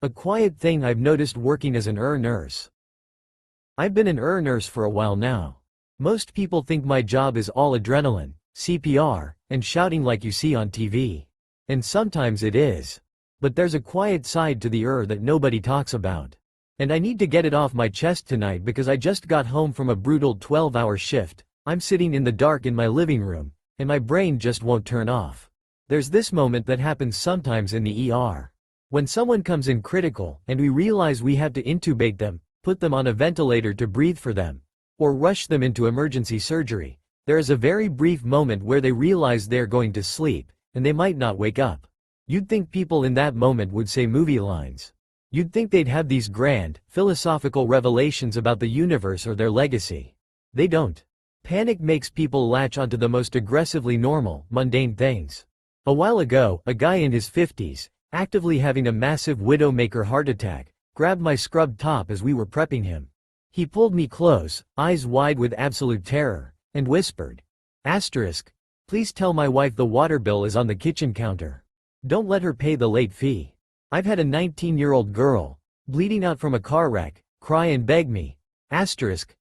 A quiet thing I've noticed working as an nurse. I've been an nurse for a while now. Most people think my job is all adrenaline, CPR, and shouting like you see on TV. And sometimes it is. But there's a quiet side to the that nobody talks about. And I need to get it off my chest tonight because I just got home from a brutal 12-hour shift. I'm sitting in the dark in my living room, and my brain just won't turn off. There's this moment that happens sometimes in the ER. When someone comes in critical, and we realize we have to intubate them, put them on a ventilator to breathe for them, or rush them into emergency surgery, there is a very brief moment where they realize they're going to sleep, and they might not wake up. You'd think people in that moment would say movie lines. You'd think they'd have these grand, philosophical revelations about the universe or their legacy. They don't. Panic makes people latch onto the most aggressively normal, mundane things. A while ago, a guy in his 50s, actively having a massive widowmaker heart attack, grabbed my scrubbed top as we were prepping him. He pulled me close, eyes wide with absolute terror, and whispered, "Asterisk, please tell my wife the water bill is on the kitchen counter. Don't let her pay the late fee." I've had a 19-year-old girl, bleeding out from a car wreck, cry and beg me, "Asterisk,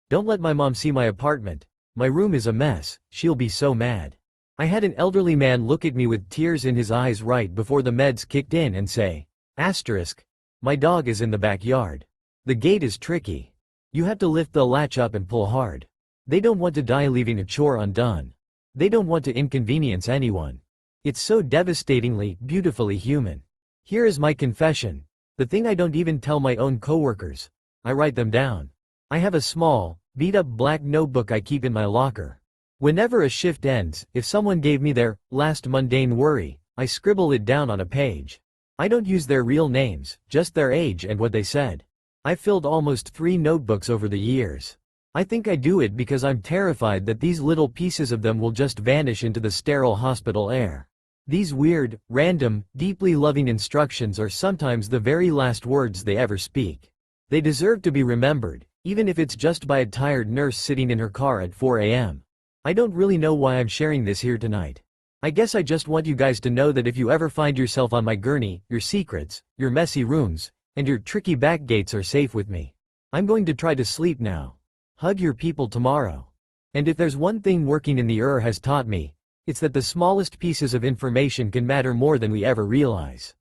don't let my mom see my apartment. My room is a mess, she'll be so mad." I had an elderly man look at me with tears in his eyes right before the meds kicked in and say, "Asterisk, my dog is in the backyard. The gate is tricky. You have to lift the latch up and pull hard." They don't want to die leaving a chore undone. They don't want to inconvenience anyone. It's so devastatingly, beautifully human. Here is my confession. The thing I don't even tell my own coworkers. I write them down. I have a small, beat-up black notebook I keep in my locker. Whenever a shift ends, if someone gave me their last mundane worry, I scribble it down on a page. I don't use their real names, just their age and what they said. I've filled almost 3 notebooks over the years. I think I do it because I'm terrified that these little pieces of them will just vanish into the sterile hospital air. These weird, random, deeply loving instructions are sometimes the very last words they ever speak. They deserve to be remembered, even if it's just by a tired nurse sitting in her car at 4 a.m. I don't really know why I'm sharing this here tonight. I guess I just want you guys to know that if you ever find yourself on my gurney, your secrets, your messy rooms, and your tricky back gates are safe with me. I'm going to try to sleep now. Hug your people tomorrow. And if there's one thing working in the has taught me, it's that the smallest pieces of information can matter more than we ever realize.